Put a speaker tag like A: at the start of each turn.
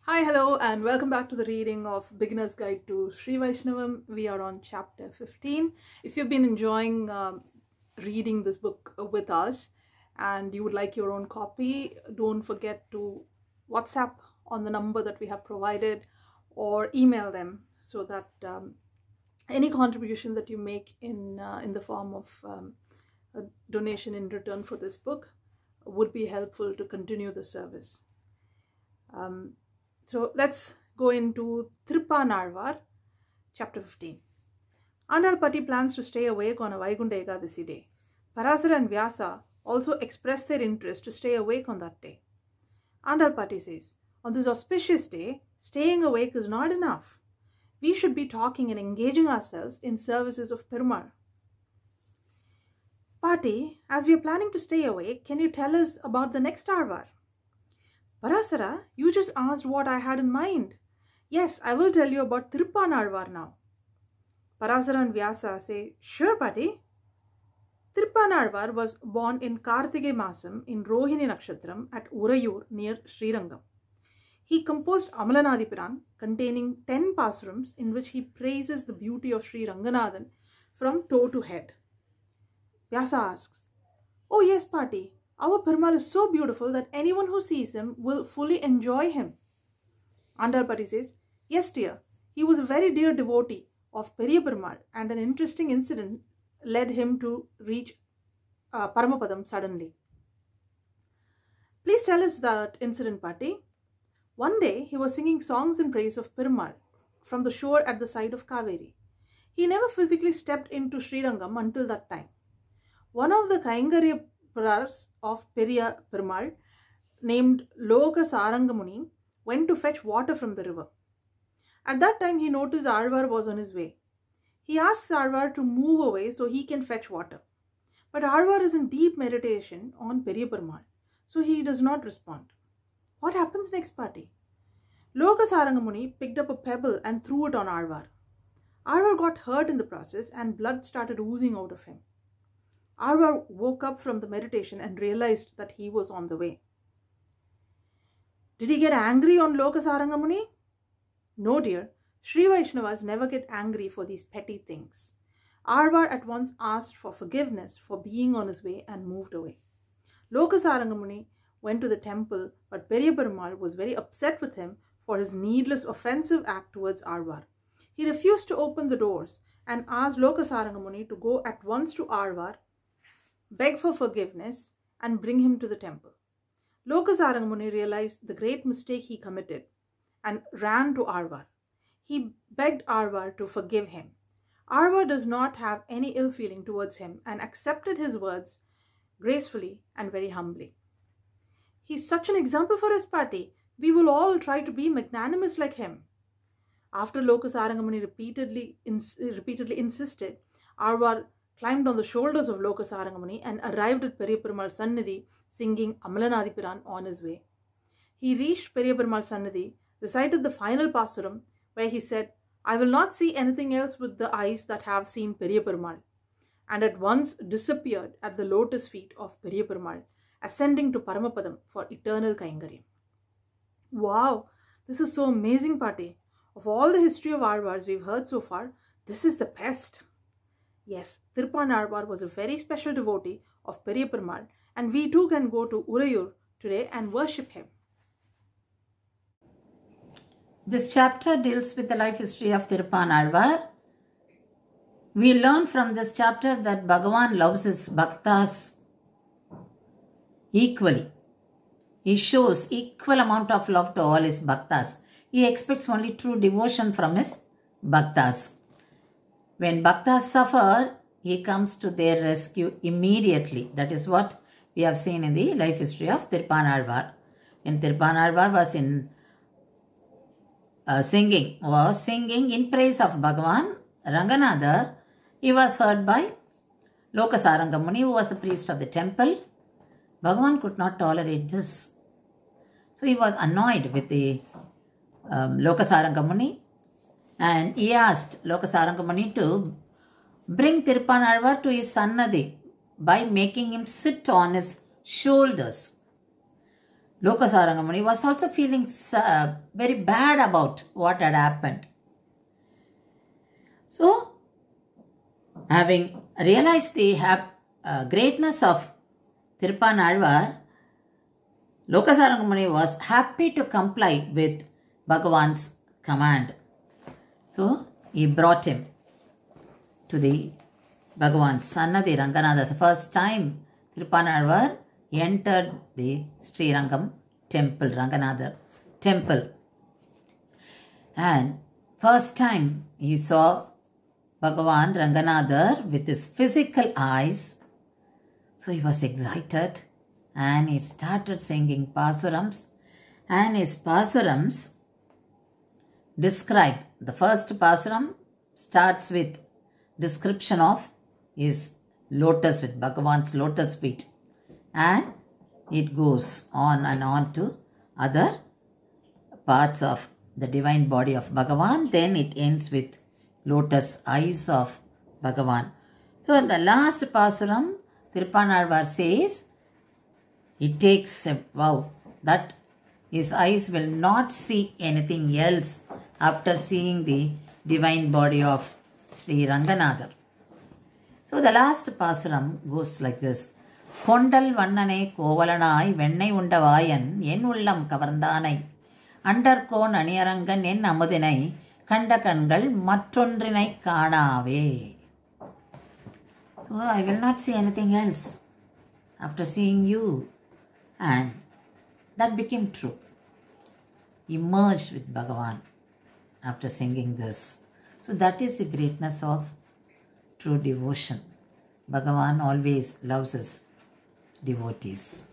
A: Hi, hello, and welcome back to the reading of Beginner's Guide to SriVaishnavam. We are on chapter 15. If you've been enjoying reading this book with us and you would like your own copy, don't forget to WhatsApp on the number that we have provided or email them so that any contribution that you make in the form of a donation in return for this book would be helpful to continue the service. So let's go into Thiruppanazhwar, chapter 15. Andalpati plans to stay awake on a Vaikunta Ekadasi day. Parasara and Vyasa also express their interest to stay awake on that day. Andalpati says, on this auspicious day, staying awake is not enough. We should be talking and engaging ourselves in services of Perumal. Pati, as we are planning to stay awake, can you tell us about the next Arvar? Parasara, you just asked what I had in mind. Yes, I will tell you about Thiruppanazhwar now. Parasara and Vyasa say, sure, Pati. Thiruppanazhwar was born in Kartige Masam in Rohini Nakshatram at Urayur near Srirangam. He composed Amalanadipuran containing 10 pasurams in which he praises the beauty of Sri Ranganathan from toe to head. Vyasa asks, oh yes, Pati. Our Perumal is so beautiful that anyone who sees him will fully enjoy him. Andalpati says, yes dear, he was a very dear devotee of Periya Perumal and an interesting incident led him to reach Paramapadam suddenly. Please tell us that incident, Pati. One day he was singing songs in praise of Perumal from the shore at the side of Kaveri. He never physically stepped into Srirangam until that time. One of the Kaingarya of Periya Perumal, named Loka Sarangamuni, went to fetch water from the river. At that time, he noticed Alvar was on his way. He asks Alvar to move away so he can fetch water. But Alvar is in deep meditation on Periya Perumal, so he does not respond. What happens next, Pati? Loka Sarangamuni picked up a pebble and threw it on Alvar. Alvar got hurt in the process and blood started oozing out of him. Alvar woke up from the meditation and realized that he was on the way. Did he get angry on Loka Sarangamuni? No, dear. SriVaishnavas never get angry for these petty things. Alvar at once asked for forgiveness for being on his way and moved away. Loka Sarangamuni went to the temple, but Periya Perumal was very upset with him for his needless offensive act towards Alvar. He refused to open the doors and asked Loka Sarangamuni to go at once to Alvar, beg for forgiveness, and bring him to the temple. Loka Sarangamuni realized the great mistake he committed and ran to Alvar. He begged Alvar to forgive him. Alvar does not have any ill feeling towards him and accepted his words gracefully and very humbly. He's such an example for his party. We will all try to be magnanimous like him. After Loka Sarangamuni repeatedly insisted, Alvar climbed on the shoulders of Loka Sarangamuni and arrived at Periya Perumal Sannidhi singing Amalanadipuran on his way. He reached Periya Perumal Sannidhi, recited the final pasuram where he said, I will not see anything else with the eyes that have seen Periya Perumal, and at once disappeared at the lotus feet of Periya Perumal, ascending to Paramapadam for eternal Kaingaryam. Wow, this is so amazing, Pati. Of all the history of Alvars we've heard so far, this is the best. Yes, Thiruppanazhwar was a very special devotee of Periya Perumal, and we too can go to Urayur today and worship him.
B: This chapter deals with the life history of Thiruppanazhwar. We learn from this chapter that Bhagavan loves his bhaktas equally. He shows equal amount of love to all his bhaktas. He expects only true devotion from his bhaktas. When bhaktas suffer, he comes to their rescue immediately. That is what we have seen in the life history of Thiruppanazhwar. When Thiruppanazhwar was singing in praise of Bhagavan Ranganatha, he was heard by Loka Sarangamuni, who was the priest of the temple. Bhagavan could not tolerate this. So he was annoyed with the Loka Sarangamuni, and he asked Loka Sarangamuni to bring Thiruppanazhwar to his Sannadhi by making him sit on his shoulders. Lokasaranga Muni was also feeling very bad about what had happened. So, having realized the greatness of Thiruppanazhwar, Lokasaranga Muni was happy to comply with Bhagavan's command. So, he brought him to the Bhagavan's Sannadhi Ranganatha's. The first time Thiruppanazhwar entered the Srirangam temple, Ranganatha temple. And first time he saw Bhagavan Ranganatha with his physical eyes. So he was excited and he started singing Pasurams. And his Pasurams describe, the first Pasuram starts with description of his lotus, with Bhagavan's lotus feet. And it goes on and on to other parts of the divine body of Bhagavan. Then it ends with lotus eyes of Bhagavan. So in the last Pasuram, Thiruppanazhwar says, he takes a vow that his eyes will not see anything else after seeing the divine body of Sri Ranganatha. So the last Pasuram goes like this. Kondal vannane kovalanai vennai undavayan en ullam kavarndanai Andarkon aniyarangan en amudinai kanda kangal mattondrinai kaanave. So I will not see anything else after seeing you. And that became true. He merged with Bhagavan after singing this. So that is the greatness of true devotion. Bhagavan always loves his devotees.